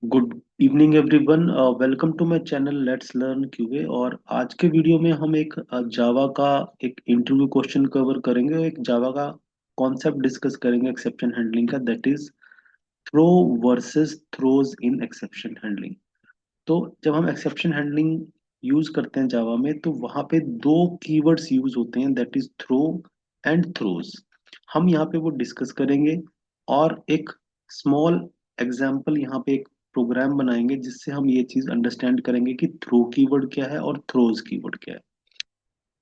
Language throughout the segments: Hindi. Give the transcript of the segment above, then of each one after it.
Good evening everyone. Welcome to my channel let's learn QA. और आज के वीडियो में हम एक जावा का एक इंटरव्यू क्वेश्चन कवर करेंगे, एक जावा का कॉन्सेप्ट डिस्कस करेंगे एक्सेप्शन हैंडलिंग का, that is throw versus throws in exception handling. तो जब हम एक्सेप्शन हैंडलिंग यूज करते हैं जावा में, तो वहां पे दो कीवर्ड्स यूज होते हैं, that is throw and throws. हम यहाँ पे वो डिस्कस करेंगे और एक स्मॉल एग्जाम्पल यहाँ पे एक प्रोग्राम बनाएंगे जिससे हम ये चीज अंडरस्टैंड करेंगे कि थ्रो कीवर्ड क्या है और थ्रोज कीवर्ड क्या है।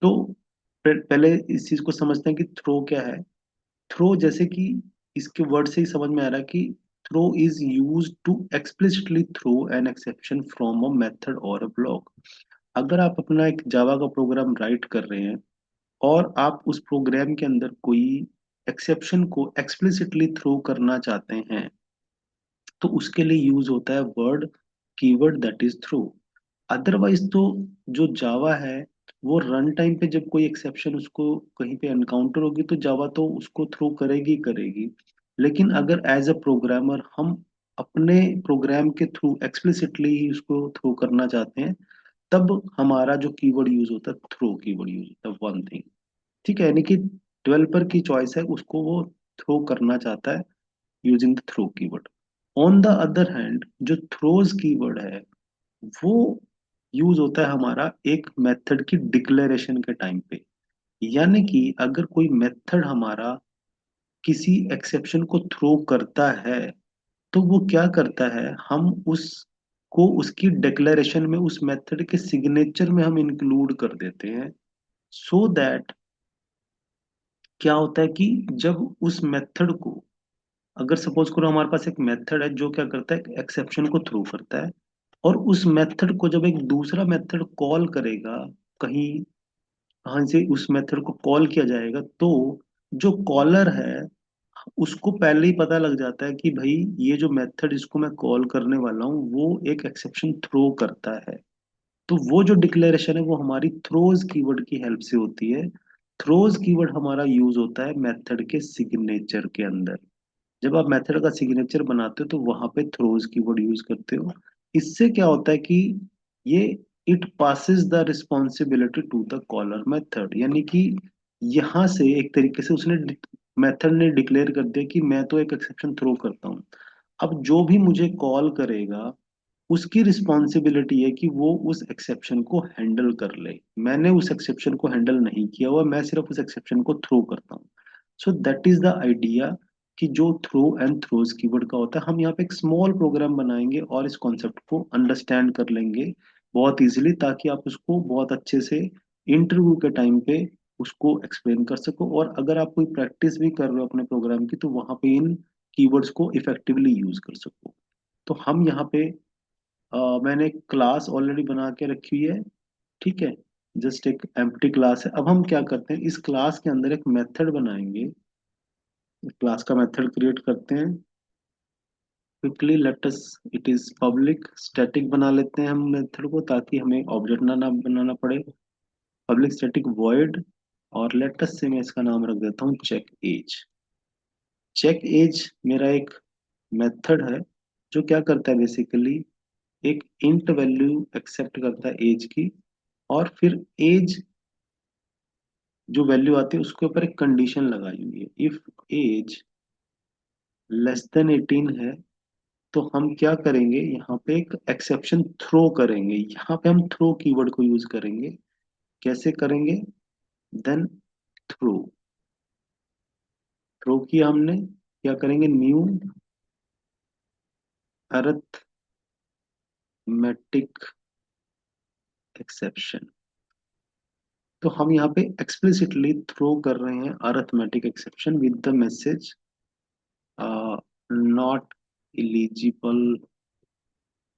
तो पहले इस चीज को समझते हैं कि थ्रो क्या है। थ्रो जैसे कि इसके वर्ड से ही समझ में आ रहा है कि throw is use to explicitly throw an exception from a method और अ ब्लॉक। अगर आप अपना एक जावा का प्रोग्राम राइट कर रहे हैं और आप उस प्रोग्राम के अंदर कोई एक्सेप्शन को एक्सप्लिसिटली थ्रो करना चाहते हैं, तो उसके लिए यूज होता है word keyword that is throw. Otherwise तो जो जावा है वो रन टाइम पे जब कोई एक्सेप्शन उसको कहीं पे एनकाउंटर होगी तो जावा तो उसको थ्रो करेगी करेगी। लेकिन अगर एज अ प्रोग्रामर हम अपने प्रोग्राम के थ्रू एक्सप्लिसिटली ही उसको थ्रो करना चाहते हैं, तब हमारा जो कीवर्ड यूज होता है थ्रो कीवर्ड यूज होता है, वन थिंग। ठीक है, यानी कि डेवलपर की चॉइस है, उसको वो थ्रो करना चाहता है using the throw keyword. On the other hand जो थ्रोज कीवर्ड है वो यूज होता है हमारा एक मेथड की डिक्लेरेशन के टाइम पे। यानी कि अगर कोई मेथड हमारा किसी एक्सेप्शन को थ्रो करता है, तो वो क्या करता है, हम उसको उसकी डिक्लेरेशन में उस मेथड के सिग्नेचर में हम इंक्लूड कर देते हैं, सो दैट क्या होता है कि जब उस मेथड को, अगर सपोज करो हमारे पास एक मेथड है जो क्या करता है, एक्सेप्शन को थ्रो करता है, और उस मेथड को जब एक दूसरा मेथड कॉल करेगा कहीं, कहाँ से उस मेथड को कॉल किया जाएगा, तो जो कॉलर है उसको पहले ही पता लग जाता है कि भाई ये जो मेथड इसको मैं कॉल करने वाला हूँ वो एक एक्सेप्शन थ्रो करता है। तो वो जो डिक्लेरेशन है वो हमारी थ्रोज कीवर्ड की हेल्प से होती है। थ्रोज कीवर्ड हमारा यूज होता है मेथड के सिग्नेचर के अंदर। जब आप मेथड का सिग्नेचर बनाते हो तो वहां पे थ्रोज कीवर्ड यूज करते हो। इससे क्या होता है कि ये it passes the responsibility to the caller method, यानी कि यहाँ से एक तरीके से उसने मेथड ने डिक्लेयर कर दिया कि मैं तो एक एक्सेप्शन थ्रो करता हूँ। अब जो भी मुझे कॉल करेगा उसकी रिस्पॉन्सिबिलिटी है कि वो उस एक्सेप्शन को हैंडल कर ले। मैंने उस एक्सेप्शन को हैंडल नहीं किया हुआ, मैं सिर्फ उस एक्सेप्शन को थ्रो करता हूँ। So that is the idea कि जो थ्रो एंड थ्रोज कीवर्ड का होता है। हम यहाँ पे एक स्मॉल प्रोग्राम बनाएंगे और इस कॉन्सेप्ट को अंडरस्टैंड कर लेंगे बहुत इजीली, ताकि आप उसको बहुत अच्छे से इंटरव्यू के टाइम पे उसको एक्सप्लेन कर सको। और अगर आप कोई प्रैक्टिस भी कर रहे हो अपने प्रोग्राम की, तो वहां पे इन कीवर्ड्स को इफेक्टिवली यूज कर सको। तो हम यहाँ पे मैंने एक क्लास ऑलरेडी बना के रखी हुई है। ठीक है, जस्ट एक एम्प्टी क्लास है। अब हम क्या करते हैं, इस क्लास के अंदर एक मेथड बनाएंगे। क्लास का मेथड क्रिएट करते हैं quickly, let us, it is public static बना लेते हैं हम मेथड को, ताकि हमें ऑब्जेक्ट ना बनाना पड़े। पब्लिक स्टैटिक वॉइड, और लेट अस से मैं इसका नाम रख देता हूँ चेक एज। चेक एज मेरा एक मेथड है जो क्या करता है, बेसिकली एक इंट वैल्यू एक्सेप्ट करता है एज की, और फिर एज जो वैल्यू आती है उसके ऊपर एक कंडीशन लगाई हुई है, इफ एज लेस देन 18 है तो हम क्या करेंगे, यहाँ पे एक एक्सेप्शन थ्रो करेंगे। यहाँ पे हम थ्रो कीवर्ड को यूज करेंगे। कैसे करेंगे, देन थ्रो, थ्रो किया हमने, क्या करेंगे, न्यू अरिथमेटिक एक्सेप्शन। तो हम यहाँ पे एक्सप्लिसिटली थ्रो कर रहे हैं arithmetic exception with the message not eligible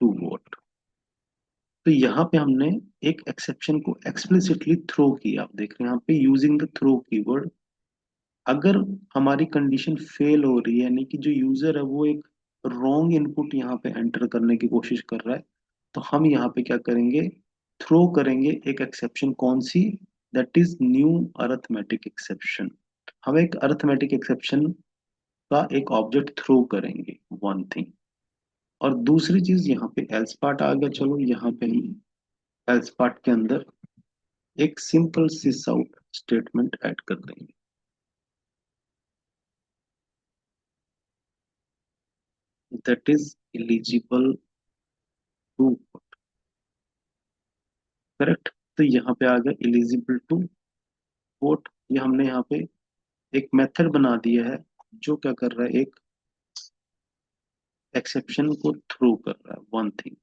to vote. तो यहाँ पे हमने एक एक्सेप्शन को एक्सप्लिसिटली थ्रो किया। आप देख रहे हैं यहाँ पे यूजिंग द थ्रो कीवर्ड। अगर हमारी कंडीशन फेल हो रही है, यानी कि जो यूजर है वो एक रॉन्ग इनपुट यहाँ पे एंटर करने की कोशिश कर रहा है, तो हम यहाँ पे क्या करेंगे, थ्रो करेंगे एक एक्सेप्शन, कौन सी, that is new arithmetic exception. हम एक अरिथमेटिक एक्सेप्शन का एक ऑब्जेक्ट थ्रो करेंगे, वन थिंग। और दूसरी चीज यहाँ पे एल्स पार्ट आ गया, चलो यहाँ पे हम एल्स पार्ट के अंदर एक simple sys out statement add कर देंगे। That is eligible to, correct. तो यहाँ पे आ गया एलिजिबल टू वोट। ये हमने यहाँ पे एक मेथड बना दिया है जो क्या कर रहा है, एक एक्सेप्शन को थ्रो कर रहा है, वन थिंग।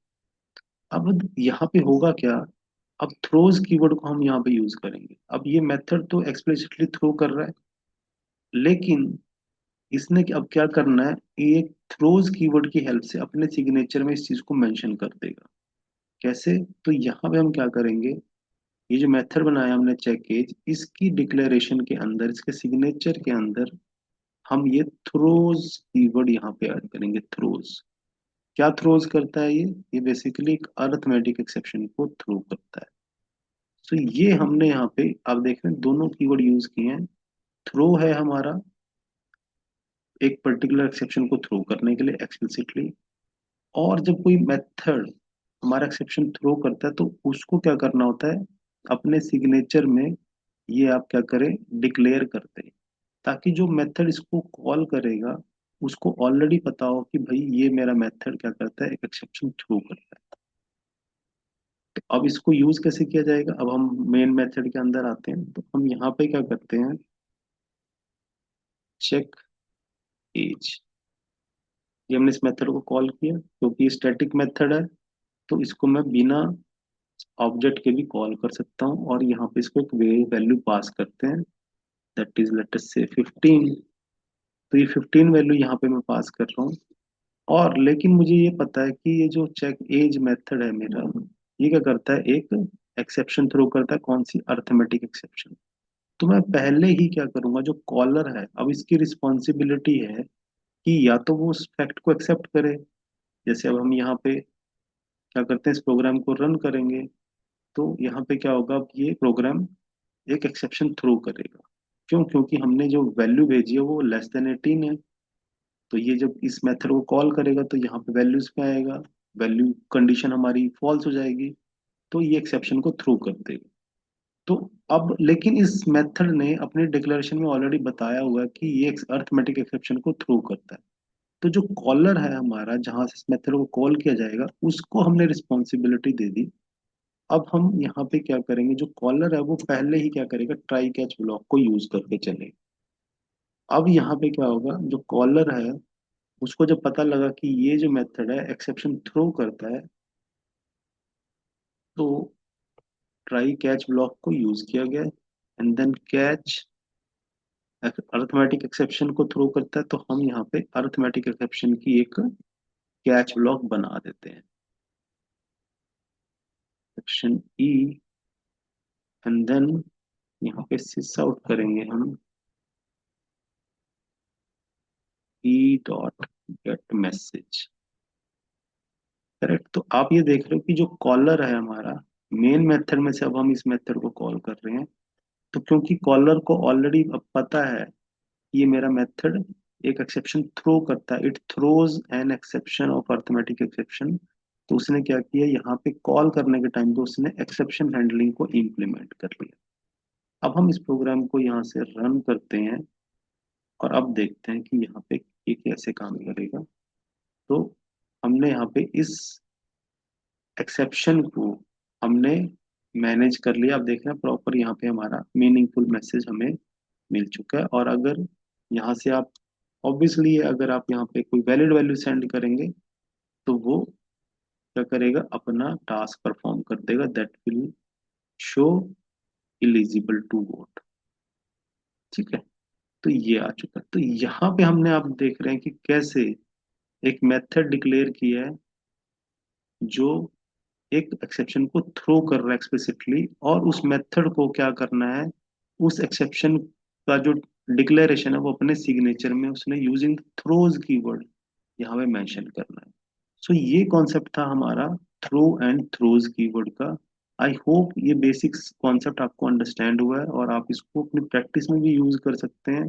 अब यहाँ पे होगा क्या, अब थ्रोज कीवर्ड को हम यहाँ पे यूज करेंगे। अब ये मेथड तो एक्सप्लिसिटली थ्रो कर रहा है, लेकिन इसने अब क्या करना है, ये थ्रोज कीवर्ड की हेल्प से अपने सिग्नेचर में इस चीज को मेंशन कर देगा। कैसे, तो यहाँ पे हम क्या करेंगे, ये जो मेथड बनाया हमने चेक एज, इसकी डिक्लेरेशन के अंदर, इसके सिग्नेचर के अंदर हम ये थ्रोज कीवर्ड यहाँ पे ऐड करेंगे। थ्रोज क्या थ्रोज करता है, ये बेसिकली एक अरिथमेटिक एक्सेप्शन को थ्रो करता है। तो ये हमने यहाँ पे आप देख रहे हैं दोनों कीवर्ड यूज किए हैं। थ्रो है हमारा एक पर्टिकुलर एक्सेप्शन को थ्रो करने के लिए एक्सप्लिसिटली, और जब कोई मेथड हमारा एक्सेप्शन थ्रो करता है तो उसको क्या करना होता है, अपने सिग्नेचर में ये आप क्या करें, डिक्लेयर करते हैं, ताकि जो मेथड इसको कॉल करेगा उसको ऑलरेडी पता हो कि भाई ये मेरा मेथड क्या करता है, एक एक्सेप्शन थ्रो करता है। तो अब इसको यूज कैसे किया जाएगा, अब हम मेन मेथड के अंदर आते हैं, तो हम यहाँ पे क्या करते हैं, चेक एज। ये हमने इस मेथड को कॉल किया क्योंकि स्टैटिक मेथड है, तो इसको मैं बिना ऑब्जेक्ट के भी कॉल कर सकता हूँ, और यहाँ पे इसको एक वैल्यू पास करते हैं, दैट इज लेट अस से 15। तो ये 15 वैल्यू यहाँ पे मैं पास कर रहा हूँ। और लेकिन मुझे ये पता है कि ये जो चेक एज मेथड है मेरा, ये क्या करता है, एक एक्सेप्शन थ्रो करता है, कौन सी, अर्थमेटिक एक्सेप्शन। तो मैं पहले ही क्या करूंगा, जो कॉलर है अब इसकी रिस्पॉन्सिबिलिटी है कि या तो वो उस फैक्ट को एक्सेप्ट करे। जैसे अब हम यहाँ पे क्या करते हैं, इस प्रोग्राम को रन करेंगे, तो यहाँ पे क्या होगा, अब ये प्रोग्राम एक एक्सेप्शन थ्रो करेगा। क्यों, क्योंकि हमने जो वैल्यू भेजी है वो लेस देन 18 है। तो ये जब इस मेथड को कॉल करेगा तो यहाँ पे वैल्यूज पे आएगा, वैल्यू कंडीशन हमारी फॉल्स हो जाएगी, तो ये एक्सेप्शन को थ्रो कर देगा। तो अब लेकिन इस मेथड ने अपने डिक्लेरेशन में ऑलरेडी बताया हुआ है कि ये अर्थमेटिक एक्सेप्शन को थ्रो करता है। तो जो कॉलर है हमारा, जहां से इस मेथड को कॉल किया जाएगा, उसको हमने रिस्पॉन्सिबिलिटी दे दी। अब हम यहाँ पे क्या करेंगे, जो कॉलर है वो पहले ही क्या करेगा, ट्राई कैच ब्लॉक को यूज करके चलेगा। अब यहाँ पे क्या होगा, जो कॉलर है उसको जब पता लगा कि ये जो मेथड है एक्सेप्शन थ्रो करता है, तो ट्राई कैच ब्लॉक को यूज किया गया, and then catch arithmetic exception को थ्रो करता है, तो हम यहाँ पे अरिथमेटिक एक्सेप्शन की एक कैच ब्लॉक बना देते हैं, सेक्शन ई, एंड देन यहाँ पे सिस आउट करेंगे हम E dot gate message. Correct. तो आप ये देख रहे हो कि जो कॉलर है हमारा मेन मेथड में से, अब हम इस मेथड को कॉल कर रहे हैं, तो क्योंकि कॉलर को ऑलरेडी अब पता है कि ये मेरा मेथड एक एक्सेप्शन थ्रो करता है, it throws an exception of arithmetic exception, तो उसने क्या किया, यहाँ पे कॉल करने के टाइम पे उसने एक्सेप्शन हैंडलिंग को इम्प्लीमेंट कर लिया। अब हम इस प्रोग्राम को यहाँ से रन करते हैं, और अब देखते हैं कि यहाँ पे ये कैसे काम करेगा। तो हमने यहाँ पे इस एक्सेप्शन को हमने मैनेज कर लिया। अब देख रहे हैं प्रॉपर यहाँ पे हमारा मीनिंगफुल मैसेज हमें मिल चुका है। और अगर यहाँ से आप ऑब्वियसली, अगर आप यहाँ पे कोई वैलिड वैल्यू सेंड करेंगे तो वो क्या करेगा, अपना टास्क परफॉर्म कर देगा, that will show eligible to vote. ठीक है। तो ये आ चुका है। तो यहाँ पे हमने आप देख रहे हैं कि कैसे एक मेथड डिक्लेयर किया है जो एक एक्सेप्शन को थ्रो कर रहा है एक्सप्लिसिटली, और उस मेथड को क्या करना है, उस एक्सेप्शन का जो डिक्लेरेशन है वो अपने सिग्नेचर में उसने यूजिंग थ्रोज कीवर्ड यहाँ पे मेंशन करना है। सो ये कॉन्सेप्ट था हमारा थ्रो एंड थ्रोज कीवर्ड का। आई होप ये बेसिक कॉन्सेप्ट आपको अंडरस्टैंड हुआ है और आप इसको अपनी प्रैक्टिस में भी यूज कर सकते हैं।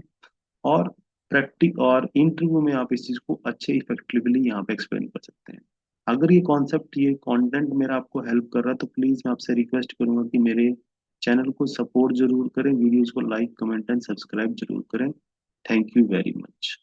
और प्रैक्टिक और इंटरव्यू में आप इस चीज़ को अच्छे इफेक्टिवली यहाँ पे एक्सप्लेन कर सकते हैं। अगर ये कॉन्सेप्ट, ये कंटेंट मेरा आपको हेल्प कर रहा है तो प्लीज़ मैं आपसे रिक्वेस्ट करूंगा कि मेरे चैनल को सपोर्ट जरूर करें, वीडियोज को लाइक कमेंट एंड सब्सक्राइब जरूर करें। Thank you very much.